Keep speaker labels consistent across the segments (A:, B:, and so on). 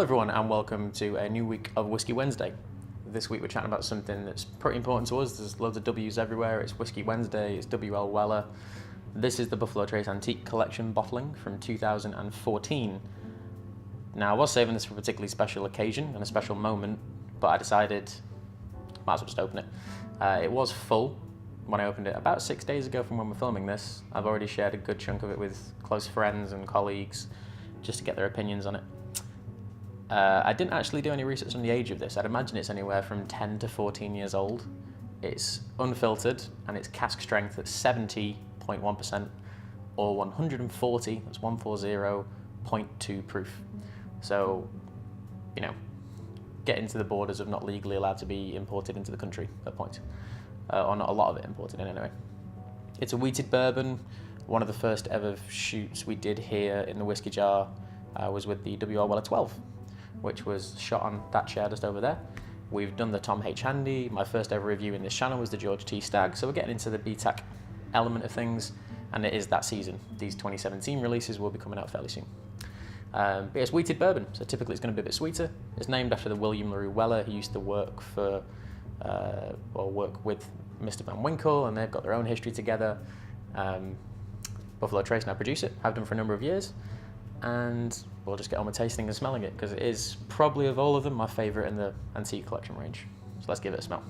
A: everyone, and welcome to a new week of Whisky Wednesday. This week we're chatting about something that's pretty important to us. There's loads of W's everywhere. It's Whisky Wednesday, it's W.L. Weller. This is the Buffalo Trace Antique Collection bottling from 2014. Now, I was saving this for a particularly special occasion and a special moment, but I decided, might as well just open it. It was full when I opened it about 6 days ago from when we're filming this. I've already shared a good chunk of it with close friends and colleagues just to get their opinions on it. I didn't actually do any research on the age of this. I'd imagine it's anywhere from 10 to 14 years old. It's unfiltered and it's cask strength at 70.1% or 140, that's 140.2 proof. So, you know, get into the borders of not legally allowed to be imported into the country at a point. Or not a lot of it imported in anyway. It's a wheated bourbon. One of the first ever shoots we did here in the whiskey jar was with the W.L. Weller 12. Which was shot on that chair just over there. We've done the Tom H. Handy. My first ever review in this channel was the George T. Stagg, so we're getting into the BTAC element of things, and it is that season. These 2017 releases will be coming out fairly soon. But it's wheated bourbon, so typically it's going to be a bit sweeter. It's named after the William Larue Weller, who used to work for, work with Mr. Van Winkle, and they've got their own history together. Buffalo Trace now produce it, have done for a number of years, and we'll just get on with tasting and smelling it, because it is probably, of all of them, my favourite in the antique collection range. So let's give it a smell.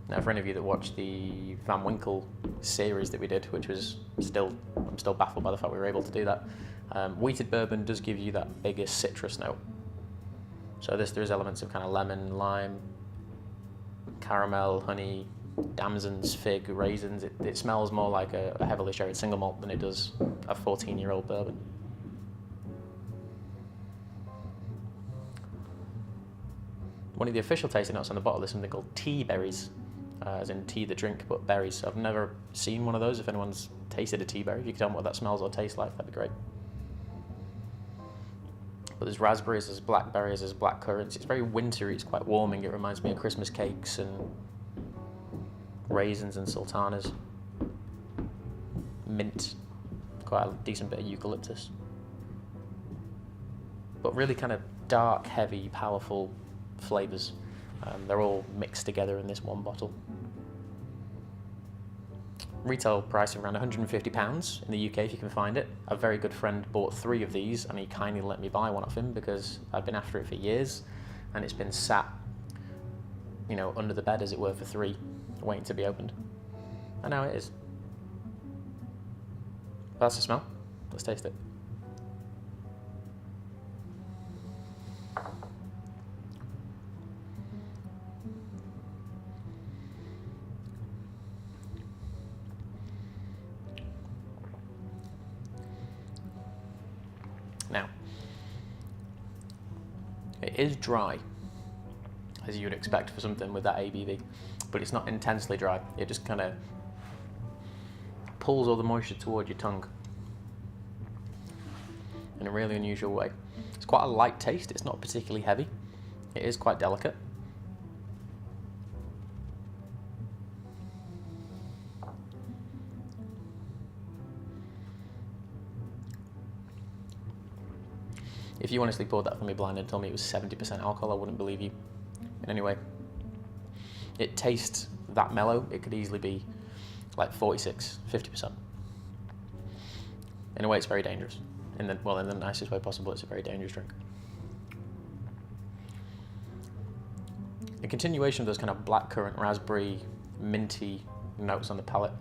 A: Now, for any of you that watched the Van Winkle series that we did, which was I'm still baffled by the fact we were able to do that, wheated bourbon does give you that biggest citrus note. So there's elements of kind of lemon, lime, caramel, honey, damsons, fig, raisins. It smells more like a heavily sherried single malt than it does a 14-year-old bourbon. One of the official tasting notes on the bottle is something called tea berries, as in tea the drink, but berries. I've never seen one of those. If anyone's tasted a tea berry, if you can tell me what that smells or tastes like, that'd be great. But there's raspberries, there's blackberries, there's black currants. It's very wintry, it's quite warming. It reminds me of Christmas cakes and raisins and sultanas. Mint, quite a decent bit of eucalyptus. But really kind of dark, heavy, powerful flavours. They're all mixed together in this one bottle. Retail price around £150 in the UK if you can find it. A very good friend bought 3 of these and he kindly let me buy one off him because I've been after it for years and it's been sat, you know, under the bed as it were for 3, waiting to be opened. And now it is. That's the smell. Let's taste it. Now, it is dry, as you would expect for something with that ABV, but it's not intensely dry. It just kind of pulls all the moisture toward your tongue in a really unusual way. It's quite a light taste. It's not particularly heavy. It is quite delicate. If you honestly poured that for me blind and told me it was 70% alcohol, I wouldn't believe you in any way. It tastes that mellow. It could easily be like 46, 50%. In a way, it's very dangerous. In the nicest way possible, it's a very dangerous drink. A continuation of those kind of blackcurrant, raspberry, minty notes on the palate.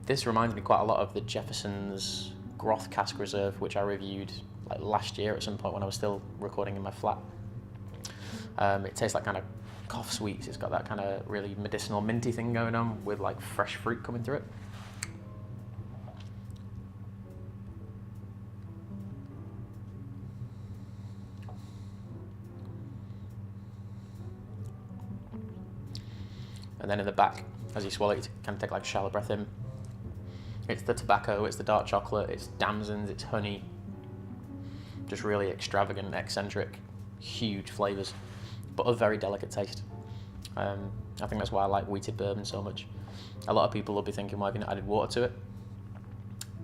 A: This reminds me quite a lot of the Jefferson's Groth Cask Reserve, which I reviewed like last year at some point when I was still recording in my flat. It tastes like kind of cough sweets. It's got that kind of really medicinal minty thing going on with like fresh fruit coming through it. And then in the back, as you swallow it, you kind of take like a shallow breath in. It's the tobacco, it's the dark chocolate, it's damsons, it's honey. Just really extravagant, eccentric, huge flavours, but a very delicate taste. I think that's why I like wheated bourbon so much. A lot of people will be thinking, why have you not added water to it?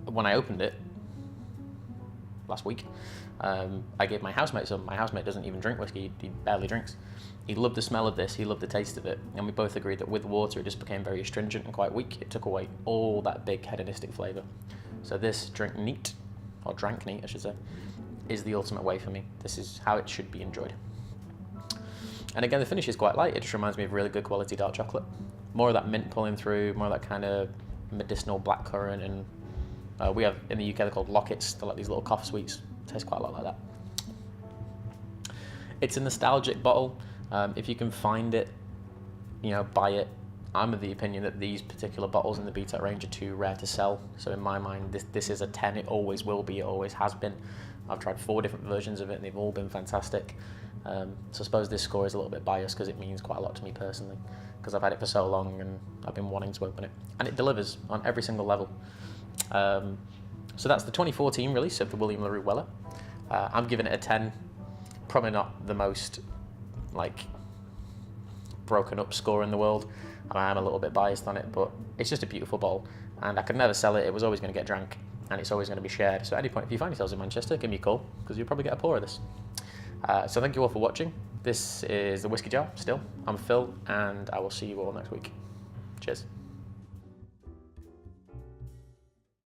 A: when I opened it last week, I gave my housemate some. My housemate doesn't even drink whiskey, he barely drinks. He loved the smell of this, he loved the taste of it, and we both agreed that with water it just became very astringent and quite weak. It took away all that big hedonistic flavour. So this drink neat, or drank neat I should say, is the ultimate way for me. This is how it should be enjoyed. And again, the finish is quite light. It just reminds me of really good quality dark chocolate. More of that mint pulling through, more of that kind of medicinal blackcurrant, and we have, in the UK, they're called lockets. They're like these little cough sweets. Tastes quite a lot like that. It's a nostalgic bottle. If you can find it, buy it. I'm of the opinion that these particular bottles in the BTEC range are too rare to sell. So in my mind, this is a 10. It always will be. It always has been. I've tried 4 different versions of it, and they've all been fantastic. So I suppose this score is a little bit biased because it means quite a lot to me personally, because I've had it for so long and I've been wanting to open it. And it delivers on every single level. So that's the 2014 release of the William Larue Weller. I'm giving it a 10. Probably not the most broken up score in the world. I am a little bit biased on it, but it's just a beautiful bottle, and I could never sell it. It was always going to get drank, and it's always going to be shared. So at any point, if you find yourselves in Manchester, give me a call, because you'll probably get a pour of this. So thank you all for watching. This is the Whiskey Jar still. I'm Phil, and I will see you all next week. Cheers.